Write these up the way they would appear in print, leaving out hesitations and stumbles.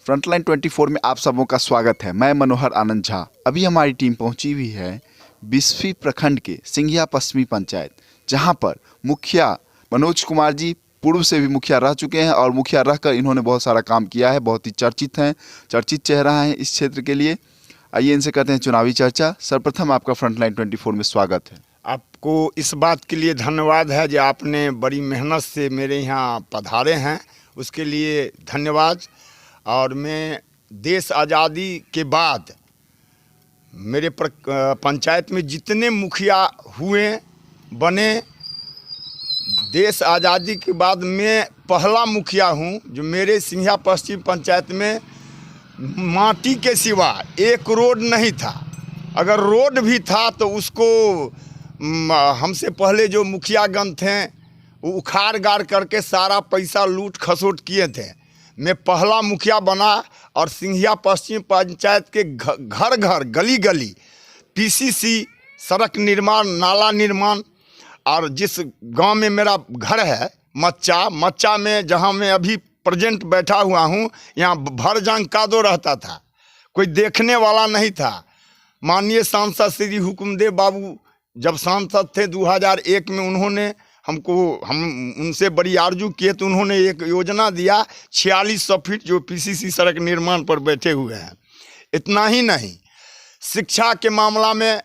Frontline 24 में आप सबों का स्वागत है। मैं मनोहर आनंद झा। अभी हमारी टीम पहुंची हुई है बिस्फी प्रखंड के सिंघिया पश्चिमी पंचायत, जहां पर मुखिया मनोज कुमार जी पूर्व से भी मुखिया रह चुके हैं और मुखिया रहकर इन्होंने बहुत सारा काम किया है। बहुत ही चर्चित चेहरा है इस क्षेत्र के लिए। आइए इनसे करते हैं चुनावी चर्चा। सर्वप्रथम आपका फ्रंटलाइन 24 में स्वागत है। आपको इस बात के लिए धन्यवाद है जो आपने बड़ी मेहनत से मेरे यहाँ पधारे हैं, उसके लिए धन्यवाद। और मैं देश आज़ादी के बाद मेरे पंचायत में जितने मुखिया हुए बने, देश आज़ादी के बाद मैं पहला मुखिया हूँ जो मेरे सिंघिया पश्चिम पंचायत में माटी के सिवा एक रोड नहीं था। अगर रोड भी था तो उसको हमसे पहले जो मुखियागण थे वो उखाड़ गाड़ करके सारा पैसा लूट खसोट किए थे। मैं पहला मुखिया बना और सिंघिया पश्चिम पंचायत के घर घर गली गली पीसीसी, सड़क निर्माण, नाला निर्माण, और जिस गांव में मेरा घर है मच्चा में, जहां मैं अभी प्रेजेंट बैठा हुआ हूं, यहाँ भर जांग कादो रहता था, कोई देखने वाला नहीं था। माननीय सांसद श्री हुकुमदेव बाबू जब सांसद थे 2001 में, उन्होंने हम उनसे बड़ी आरजू किए तो उन्होंने एक योजना दिया 4600 फीट जो पीसीसी सड़क निर्माण पर बैठे हुए हैं। इतना ही नहीं, शिक्षा के मामला में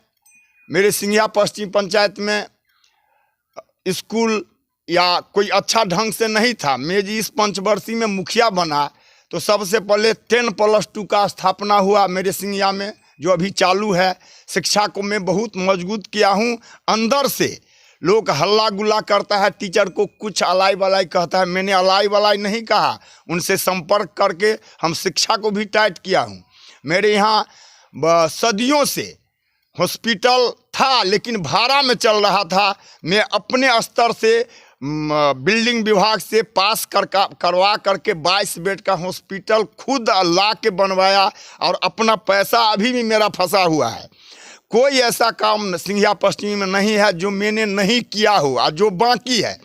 मेरे सिंघिया पश्चिम पंचायत में स्कूल या कोई अच्छा ढंग से नहीं था। मैं जी इस पंचवर्षीय में मुखिया बना तो सबसे पहले 10+2 का स्थापना हुआ मेरे सिंघिया में, जो अभी चालू है। शिक्षा को मैं बहुत मजबूत किया हूँ। अंदर से लोग हल्ला गुल्ला करता है, टीचर को कुछ अलाई वलाई कहता है, मैंने अलाई वलाई नहीं कहा। उनसे संपर्क करके हम शिक्षा को भी टाइट किया हूँ। मेरे यहाँ सदियों से हॉस्पिटल था लेकिन भाड़ा में चल रहा था। मैं अपने स्तर से बिल्डिंग विभाग से पास करवा करके 22 बेड का हॉस्पिटल खुद ला के बनवाया और अपना पैसा अभी भी मेरा फंसा हुआ है। कोई ऐसा काम सिंघिया पश्चिमी में नहीं है जो मैंने नहीं किया हो। और जो बाकी है,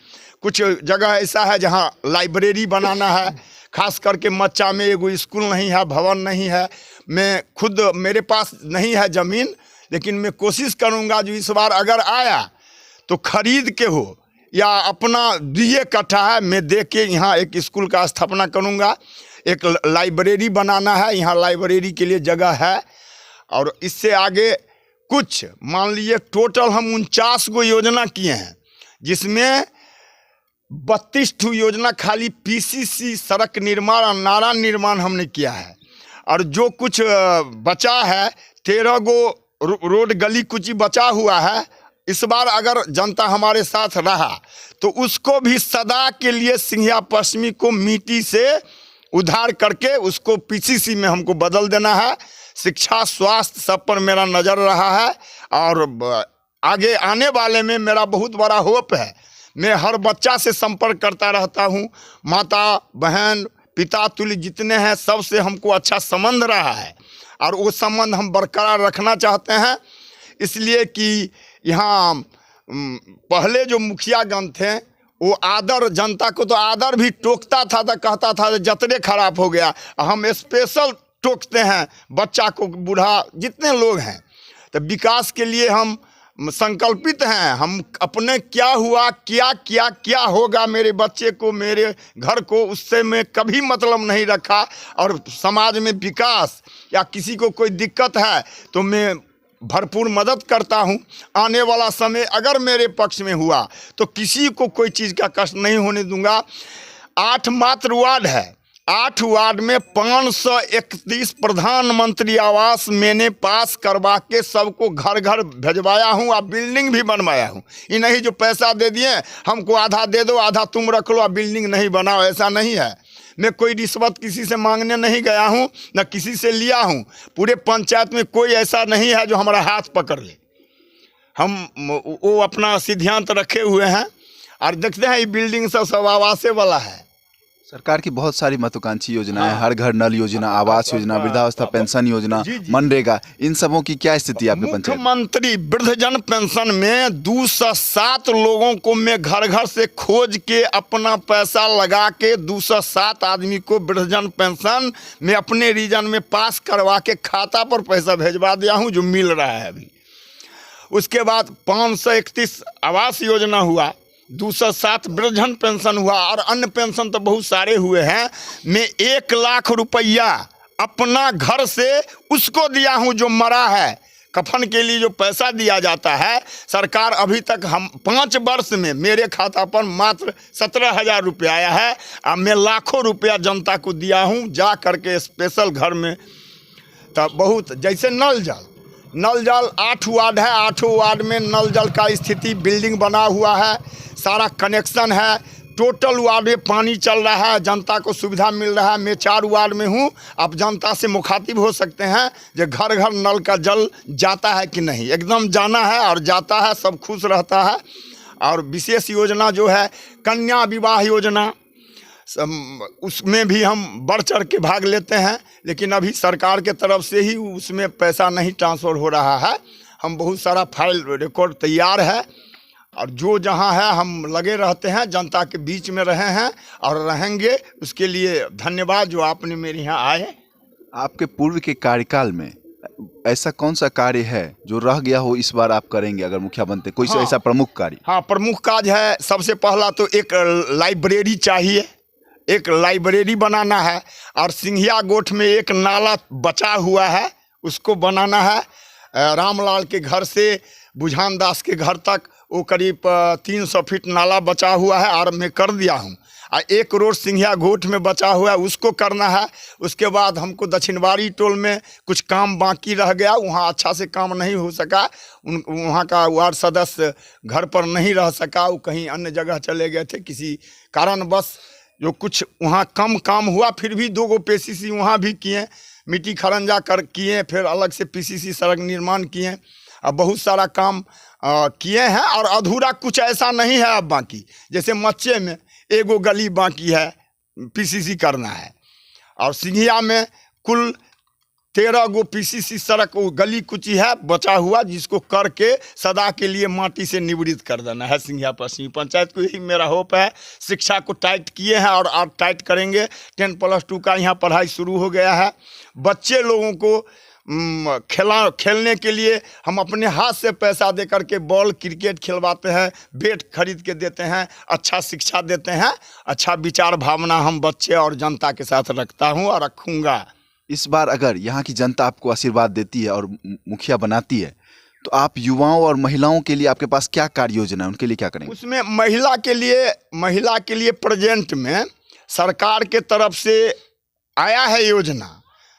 कुछ जगह ऐसा है जहां लाइब्रेरी बनाना है, खास करके मच्चा में एगो स्कूल नहीं है, भवन नहीं है। मैं खुद, मेरे पास नहीं है ज़मीन, लेकिन मैं कोशिश करूंगा जो इस बार अगर आया तो खरीद के हो या अपना दिए कट्ठा है, मैं दे के यहाँ एक स्कूल का स्थापना करूँगा। एक लाइब्रेरी बनाना है, यहाँ लाइब्रेरी के लिए जगह है। और इससे आगे कुछ मान लीजिए टोटल हम 49 गो योजना किए हैं, जिसमें 32 योजना खाली पीसीसी सड़क निर्माण और नाला निर्माण हमने किया है। और जो कुछ बचा है 13 गो रोड गली कुची बचा हुआ है। इस बार अगर जनता हमारे साथ रहा तो उसको भी सदा के लिए सिंघिया पश्चिमी को मिट्टी से उधार करके उसको पीसीसी में हमको बदल देना है। शिक्षा, स्वास्थ्य सब पर मेरा नज़र रहा है और आगे आने वाले में मेरा बहुत बड़ा होप है। मैं हर बच्चा से संपर्क करता रहता हूँ। माता, बहन, पिता तुल्य जितने हैं सबसे हमको अच्छा संबंध रहा है और वो संबंध हम बरकरार रखना चाहते हैं। इसलिए कि यहाँ पहले जो मुखियागण थे वो आदर, जनता को तो आदर भी टोकता था तो कहता था जतरे खराब हो गया। हम स्पेशल टोकते हैं बच्चा को, बूढ़ा जितने लोग हैं। तो विकास के लिए हम संकल्पित हैं। हम अपने क्या हुआ, क्या होगा मेरे बच्चे को, मेरे घर को, उससे मैं कभी मतलब नहीं रखा। और समाज में विकास या किसी को कोई दिक्कत है तो मैं भरपूर मदद करता हूं। आने वाला समय अगर मेरे पक्ष में हुआ तो किसी को कोई चीज़ का कष्ट नहीं होने दूंगा। 8 मात्र वार्ड है, 8 वार्ड में 531 प्रधानमंत्री आवास मैंने पास करवा के सबको घर घर भेजवाया हूँ और बिल्डिंग भी बनवाया हूँ। ये नहीं जो पैसा दे दिए हमको आधा दे दो आधा तुम रख लो और बिल्डिंग नहीं बनाओ, ऐसा नहीं है। मैं कोई रिश्वत किसी से मांगने नहीं गया हूँ, न किसी से लिया हूँ। पूरे पंचायत में कोई ऐसा नहीं है जो हमारा हाथ पकड़ ले। हम वो अपना सिद्धांत रखे हुए हैं। और देखते हैं ये बिल्डिंग सब आवासे वाला है, सरकार की बहुत सारी महत्वाकांक्षी योजनाएं, हर घर नल योजना, आवास योजना, वृद्धावस्था पेंशन योजना, मनरेगा, इन सबों की क्या स्थिति है आपके पंचायत? मुख्यमंत्री वृद्धजन पेंशन में 207 लोगों को मैं घर घर से खोज के अपना पैसा लगा के 207 आदमी को वृद्धजन पेंशन में अपने रीजन में पास करवा के खाता पर पैसा भेजवा दिया हूं, जो मिल रहा है अभी। उसके बाद 531 आवास योजना हुआ, 207 वृद्धजन पेंशन हुआ और अन्य पेंशन तो बहुत सारे हुए हैं। मैं 1 लाख रुपया अपना घर से उसको दिया हूं जो मरा है। कफन के लिए जो पैसा दिया जाता है, सरकार अभी तक हम 5 वर्ष में मेरे खाता पर मात्र 17,000 रुपया आया है। अब मैं लाखों रुपया जनता को दिया हूं जा करके स्पेशल घर में। तो बहुत जैसे नल जल 8 वार्ड है, 8 वार्ड में नल जल का स्थिति, बिल्डिंग बना हुआ है, सारा कनेक्शन है, टोटल वार्ड में पानी चल रहा है, जनता को सुविधा मिल रहा है। मैं 4 वार्ड में हूँ। आप जनता से मुखातिब हो सकते हैं जो घर घर नल का जल जाता है कि नहीं। एकदम जाना है और जाता है, सब खुश रहता है। और विशेष योजना जो है कन्या विवाह योजना, उसमें भी हम बढ़ चढ़ के भाग लेते हैं, लेकिन अभी सरकार के तरफ से ही उसमें पैसा नहीं ट्रांसफ़र हो रहा है। हम बहुत सारा फाइल रिकॉर्ड तैयार है और जो जहां है हम लगे रहते हैं, जनता के बीच में रहे हैं और रहेंगे। उसके लिए धन्यवाद जो आपने मेरे यहाँ आए। आपके पूर्व के कार्यकाल में ऐसा कौन सा कार्य है जो रह गया हो, इस बार आप करेंगे अगर मुखिया बनते? कोई ऐसा प्रमुख कार्य? हाँ, प्रमुख कार्य है। सबसे पहला तो एक लाइब्रेरी चाहिए, एक लाइब्रेरी बनाना है। और सिंघिया गोठ में एक नाला बचा हुआ है, उसको बनाना है। रामलाल के घर से बुझान दास के घर तक वो करीब 300 फीट नाला बचा हुआ है और मैं कर दिया हूँ। और एक रोड सिंघिया गोठ में बचा हुआ है, उसको करना है। उसके बाद हमको दक्षिणवाड़ी टोल में कुछ काम बाकी रह गया, वहाँ अच्छा से काम नहीं हो सका। वहाँ का वार्ड सदस्य घर पर नहीं रह सका, वो कहीं अन्य जगह चले गए थे किसी कारणवश। जो कुछ वहाँ कम काम हुआ, फिर भी 2 गो PCC वहाँ भी किए, मिट्टी खरंजा कर किए, फिर अलग से PCC सड़क निर्माण किए। अब बहुत सारा काम किए हैं और अधूरा कुछ ऐसा नहीं है अब बाकी। जैसे मच्चे में 1 गो गली बाकी है, PCC करना है। और सिंघिया में कुल 13 गो PCC सड़क वो गली कुची है बचा हुआ, जिसको करके सदा के लिए माटी से निवृत्त कर देना है सिंघिया पश्चिमी पंचायत को। यही मेरा होप है। शिक्षा को टाइट किए हैं और आप टाइट करेंगे। 10+2 का यहाँ पढ़ाई शुरू हो गया है। बच्चे लोगों को खेलने के लिए हम अपने हाथ से पैसा दे करके बॉल क्रिकेट खिलवाते हैं, बैट खरीद के देते हैं, अच्छा शिक्षा देते हैं। अच्छा विचार भावना हम बच्चे और जनता के साथ रखता हूँ और रखूँगा। इस बार अगर यहाँ की जनता आपको आशीर्वाद देती है और मुखिया बनाती है, तो आप युवाओं और महिलाओं के लिए आपके पास क्या कार्य योजना है, उनके लिए क्या करेंगे? उसमें महिला के लिए प्रेजेंट में सरकार के तरफ से आया है योजना।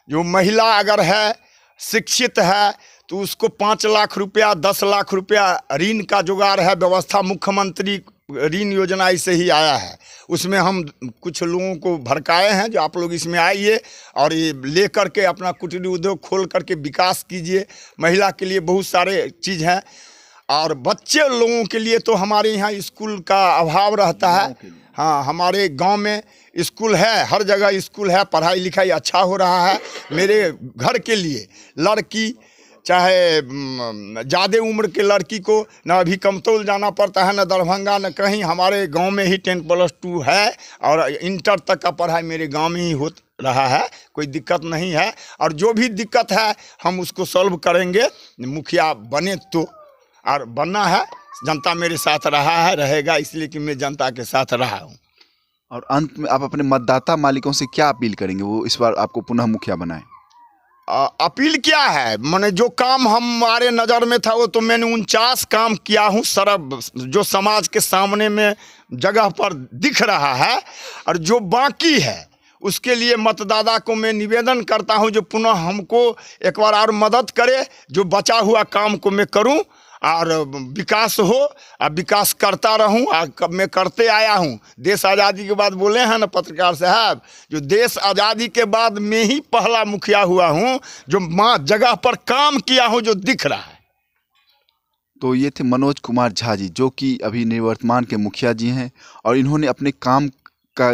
जो महिला अगर है, शिक्षित है, तो उसको 5 लाख रुपया, 10 लाख रुपया ऋण का जुगाड़ है व्यवस्था। मुख्यमंत्री ऋण योजना इससे ही आया है। उसमें हम कुछ लोगों को भड़काए हैं जो आप लोग इसमें आइए और ये ले करके अपना कुटीर उद्योग खोल करके विकास कीजिए। महिला के लिए बहुत सारे चीज़ हैं। और बच्चे लोगों के लिए तो हमारे यहाँ स्कूल का अभाव रहता है। हाँ, हमारे गांव में स्कूल है, हर जगह स्कूल है, पढ़ाई लिखाई अच्छा हो रहा है। मेरे घर के लिए लड़की चाहे ज़्यादा उम्र के लड़की को न अभी कमतौल जाना पड़ता है, न दरभंगा, न कहीं। हमारे गांव में ही 10+2 है और इंटर तक का पढ़ाई मेरे गांव में ही हो रहा है। कोई दिक्कत नहीं है। और जो भी दिक्कत है हम उसको सॉल्व करेंगे। मुखिया बने तो, और बनना है। जनता मेरे साथ रहा है, रहेगा, इसलिए कि मैं जनता के साथ रहा हूँ। और अंत में आप अपने मतदाता मालिकों से क्या अपील करेंगे, वो इस बार आपको पुनः मुखिया बनाए? अपील क्या है, मैंने जो काम हमारे नज़र में था वो तो मैंने 49 काम किया हूँ। सरब जो समाज के सामने में जगह पर दिख रहा है, और जो बाकी है उसके लिए मतदाता को मैं निवेदन करता हूँ जो पुनः हमको एक बार और मदद करे। जो बचा हुआ काम को मैं करूँ और विकास हो, और विकास करता रहूं। और मैं करते आया हूं। देश आज़ादी के बाद बोले हैं ना पत्रकार साहब, जो देश आज़ादी के बाद मैं ही पहला मुखिया हुआ हूं जो माँ जगह पर काम किया हूं, जो दिख रहा है। तो ये थे मनोज कुमार झा जी, जो कि अभी निवर्तमान के मुखिया जी हैं, और इन्होंने अपने काम का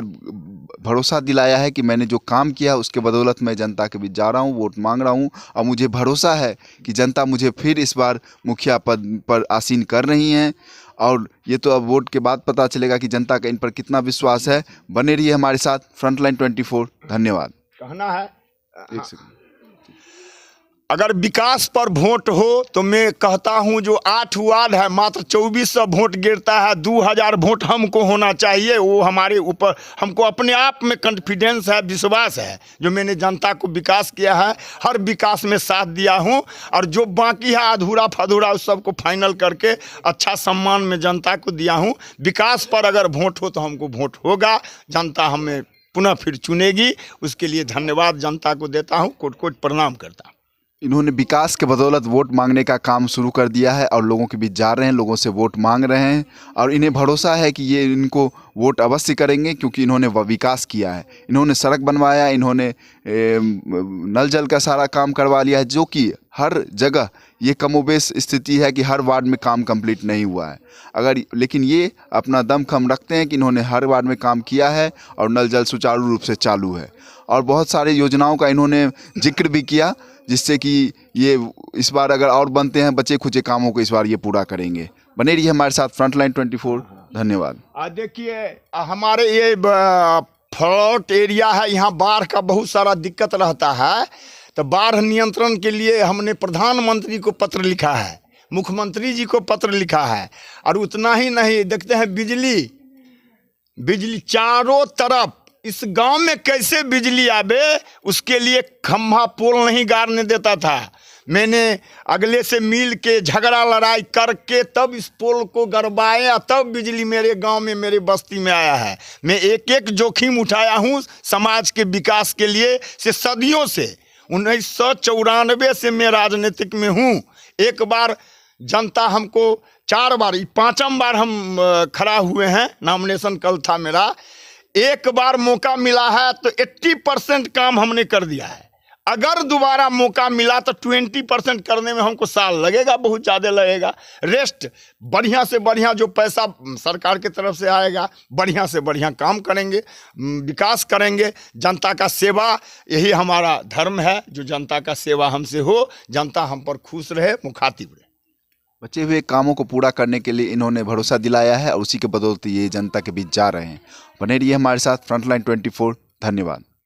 भरोसा दिलाया है कि मैंने जो काम किया उसके बदौलत मैं जनता के बीच जा रहा हूँ, वोट मांग रहा हूँ और मुझे भरोसा है कि जनता मुझे फिर इस बार मुखिया पद पर आसीन कर रही हैं। और ये तो अब वोट के बाद पता चलेगा कि जनता का इन पर कितना विश्वास है। बने रहिए हमारे साथ, फ्रंटलाइन 24। धन्यवाद। कहना है एक सेकंड। अगर विकास पर वोट हो तो मैं कहता हूं जो 8 वार्ड है मात्र 2400 वोट गिरता है, 2000 वोट हमको होना चाहिए। वो हमारे ऊपर, हमको अपने आप में कॉन्फिडेंस है, विश्वास है जो मैंने जनता को विकास किया है, हर विकास में साथ दिया हूं। और जो बाकी है अधूरा फधूरा उस सबको फाइनल करके अच्छा सम्मान में जनता को दिया हूं। विकास पर अगर वोट हो तो हमको वोट होगा, जनता हमें पुनः फिर चुनेगी। उसके लिए धन्यवाद जनता को देता हूँ, कोट कोट प्रणाम करता हूँ। इन्होंने विकास के बदौलत वोट मांगने का काम शुरू कर दिया है और लोगों के बीच जा रहे हैं, लोगों से वोट मांग रहे हैं और इन्हें भरोसा है कि ये इनको वोट अवश्य करेंगे क्योंकि इन्होंने विकास किया है। इन्होंने सड़क बनवाया, इन्होंने नल जल का सारा काम करवा लिया है, जो कि हर जगह ये कमोबेश स्थिति है कि हर वार्ड में काम कंप्लीट नहीं हुआ है। लेकिन ये अपना दमखम रखते हैं कि इन्होंने हर वार्ड में काम किया है और नल जल सुचारू रूप से चालू है। और बहुत सारे योजनाओं का इन्होंने जिक्र भी किया, जिससे कि ये इस बार अगर और बनते हैं बचे खुचे कामों को इस बार ये पूरा करेंगे। बने रहिए हमारे साथ, फ्रंटलाइन 24। धन्यवाद। देखिए हमारे ये फ्लड एरिया है, यहाँ बाढ़ का बहुत सारा दिक्कत रहता है। तो बाढ़ नियंत्रण के लिए हमने प्रधानमंत्री को पत्र लिखा है, मुख्यमंत्री जी को पत्र लिखा है। और उतना ही नहीं, देखते हैं बिजली चारों तरफ इस गांव में कैसे बिजली आवे, उसके लिए खंभा पोल नहीं गाड़ने देता था। मैंने अगले से मिल के झगड़ा लड़ाई करके तब इस पोल को गड़वाया, तब बिजली मेरे गांव में, मेरे बस्ती में आया है। मैं एक एक जोखिम उठाया हूं समाज के विकास के लिए से सदियों से। 1994 से मैं राजनीतिक में हूं। एक बार जनता हमको 4 बार, 5वीं बार हम खड़ा हुए हैं, नॉमिनेशन कल था मेरा। एक बार मौका मिला है तो 80% काम हमने कर दिया है। अगर दोबारा मौका मिला तो 20% करने में हमको साल लगेगा, बहुत ज़्यादा लगेगा। रेस्ट बढ़िया से बढ़िया जो पैसा सरकार की तरफ से आएगा, बढ़िया से बढ़िया काम करेंगे, विकास करेंगे। जनता का सेवा यही हमारा धर्म है, जो जनता का सेवा हमसे हो, जनता हम पर खुश रहे, मुखातिब रहे। बचे हुए कामों को पूरा करने के लिए इन्होंने भरोसा दिलाया है और उसी के बदौलत ये जनता के बीच जा रहे हैं। बने रहिए हमारे साथ, फ्रंटलाइन 24। धन्यवाद।